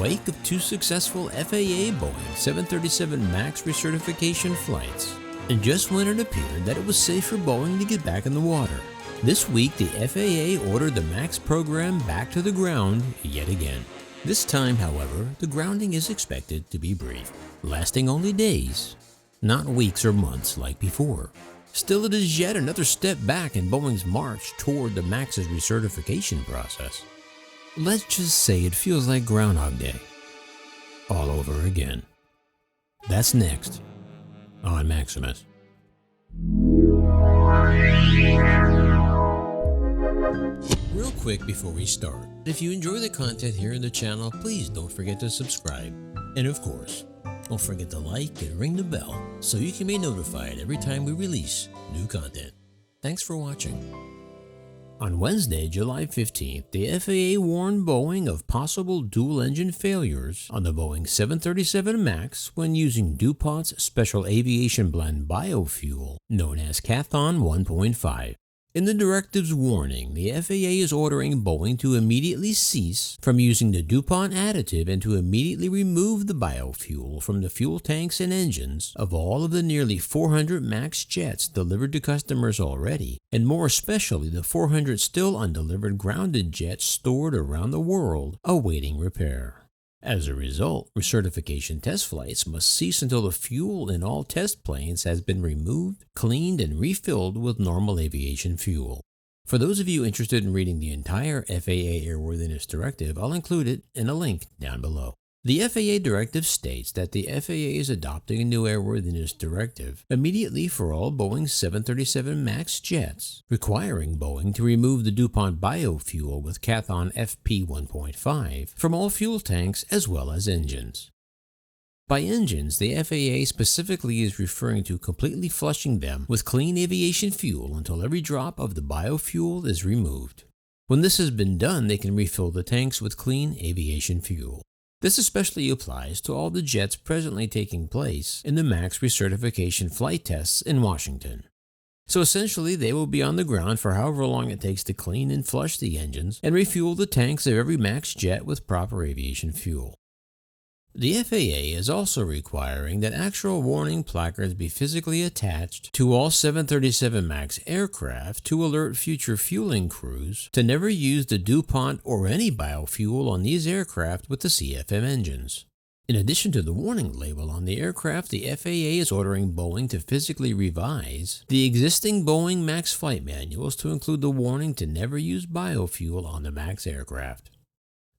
wake of 2 successful FAA Boeing 737 MAX recertification flights, and just when it appeared that it was safe for Boeing to get back in the water, this week the FAA ordered the MAX program back to the ground yet again. This time, however, the grounding is expected to be brief, lasting only days, not weeks or months like before. Still, it is yet another step back in Boeing's march toward the MAX's recertification process. Let's just say it feels like Groundhog Day all over again. That's next on Maximus. Real quick before we start, if you enjoy the content here in the channel, please don't forget to subscribe. And of course, don't forget to like and ring the bell so you can be notified every time we release new content. Thanks for watching. On Wednesday, July 15th, the FAA warned Boeing of possible dual-engine failures on the Boeing 737 MAX when using DuPont's special aviation blend biofuel known as Kathon 1.5. In the directive's warning, the FAA is ordering Boeing to immediately cease from using the Dupont additive and to immediately remove the biofuel from the fuel tanks and engines of all of the nearly 400 MAX jets delivered to customers already, and more especially the 400 still undelivered grounded jets stored around the world awaiting repair. As a result, recertification test flights must cease until the fuel in all test planes has been removed, cleaned, and refilled with normal aviation fuel. For those of you interested in reading the entire FAA Airworthiness Directive, I'll include it in a link down below. The FAA Directive states that the FAA is adopting a new Airworthiness Directive immediately for all Boeing 737 MAX jets, requiring Boeing to remove the Dupont biofuel with Kathon FP 1.5 from all fuel tanks as well as engines. By engines, the FAA specifically is referring to completely flushing them with clean aviation fuel until every drop of the biofuel is removed. When this has been done, they can refill the tanks with clean aviation fuel. This especially applies to all the jets presently taking place in the MAX recertification flight tests in Washington. So essentially, they will be on the ground for however long it takes to clean and flush the engines and refuel the tanks of every MAX jet with proper aviation fuel. The FAA is also requiring that actual warning placards be physically attached to all 737 MAX aircraft to alert future fueling crews to never use the DuPont or any biofuel on these aircraft with the CFM engines. In addition to the warning label on the aircraft, the FAA is ordering Boeing to physically revise the existing Boeing MAX flight manuals to include the warning to never use biofuel on the MAX aircraft.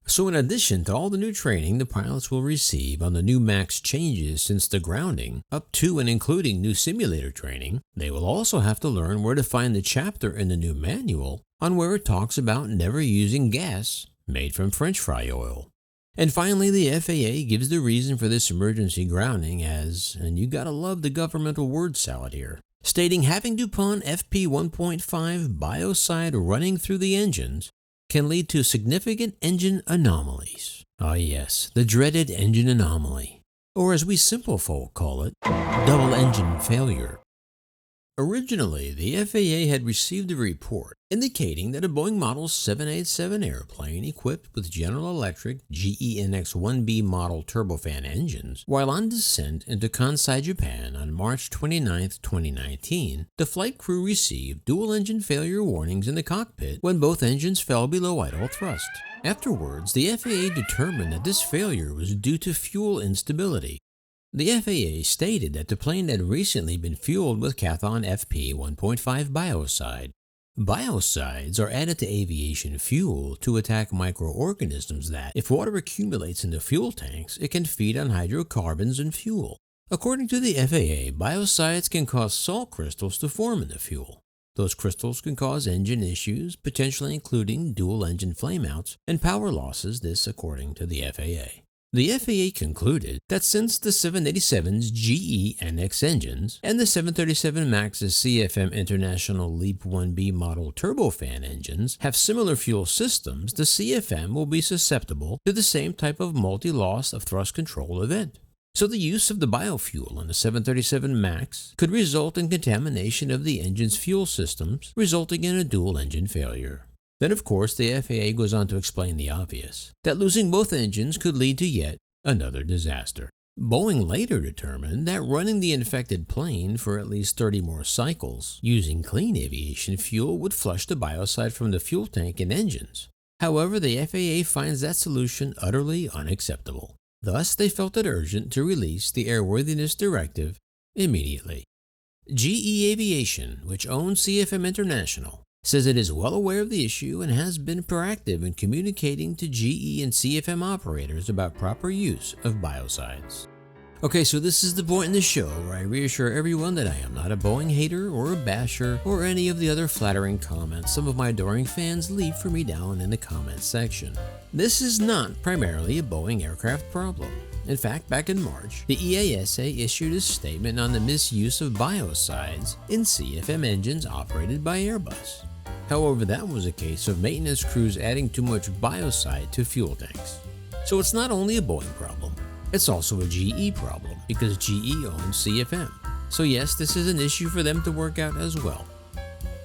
So in addition to all the new training the pilots will receive on the new MAX changes since the grounding, up to and including new simulator training, they will also have to learn where to find the chapter in the new manual on where it talks about never using gas made from French fry oil. And finally, the FAA gives the reason for this emergency grounding as, and you gotta love the governmental word salad here, stating having Dupont FP 1.5 biocide running through the engines can lead to significant engine anomalies. Ah yes, the dreaded engine anomaly, or as we simple folk call it, double engine failure. Originally, the FAA had received a report indicating that a Boeing Model 787 airplane equipped with General Electric GEnx-1B model turbofan engines, while on descent into Kansai, Japan on March 29, 2019, the flight crew received dual-engine failure warnings in the cockpit when both engines fell below idle thrust. Afterwards, the FAA determined that this failure was due to fuel instability. The FAA stated that the plane had recently been fueled with Kathon FP 1.5 biocide. Biocides are added to aviation fuel to attack microorganisms that, if water accumulates in the fuel tanks, it can feed on hydrocarbons and fuel. According to the FAA, biocides can cause salt crystals to form in the fuel. Those crystals can cause engine issues, potentially including dual engine flameouts and power losses, this according to the FAA. The FAA concluded that since the 787's GEnx engines and the 737 MAX's CFM International LEAP 1B model turbofan engines have similar fuel systems, the CFM will be susceptible to the same type of multi-loss of thrust control event. So the use of the biofuel on the 737 MAX could result in contamination of the engine's fuel systems, resulting in a dual engine failure. Then of course the FAA goes on to explain the obvious, that losing both engines could lead to yet another disaster. Boeing later determined that running the infected plane for at least 30 more cycles using clean aviation fuel would flush the biocide from the fuel tank and engines. However, the FAA finds that solution utterly unacceptable. Thus, they felt it urgent to release the Airworthiness Directive immediately. GE Aviation, which owns CFM International, says it is well aware of the issue and has been proactive in communicating to GE and CFM operators about proper use of biocides. Okay, so this is the point in the show where I reassure everyone that I am not a Boeing hater or a basher or any of the other flattering comments some of my adoring fans leave for me down in the comments section. This is not primarily a Boeing aircraft problem. In fact, back in March, the EASA issued a statement on the misuse of biocides in CFM engines operated by Airbus. However, that was a case of maintenance crews adding too much biocide to fuel tanks. So it's not only a Boeing problem, it's also a GE problem because GE owns CFM. So yes, this is an issue for them to work out as well.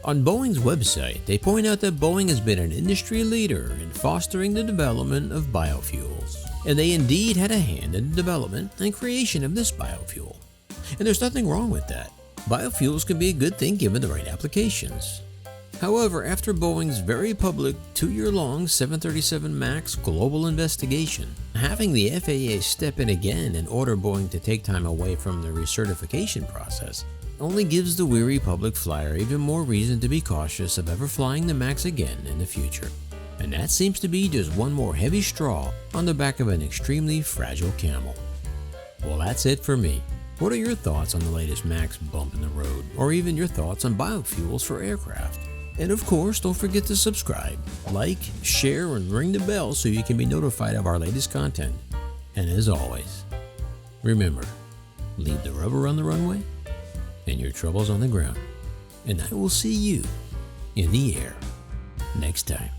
On Boeing's website, they point out that Boeing has been an industry leader in fostering the development of biofuels. And they indeed had a hand in the development and creation of this biofuel. And there's nothing wrong with that. Biofuels can be a good thing given the right applications. However, after Boeing's very public 2-year-long 737 MAX global investigation, having the FAA step in again and order Boeing to take time away from the recertification process only gives the weary public flyer even more reason to be cautious of ever flying the MAX again in the future. And that seems to be just one more heavy straw on the back of an extremely fragile camel. Well, that's it for me. What are your thoughts on the latest MAX bump in the road, or even your thoughts on biofuels for aircraft? And of course, don't forget to subscribe, like, share, and ring the bell so you can be notified of our latest content. And as always, remember, leave the rubber on the runway and your troubles on the ground. And I will see you in the air next time.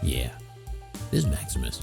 Yeah, this is Maximus.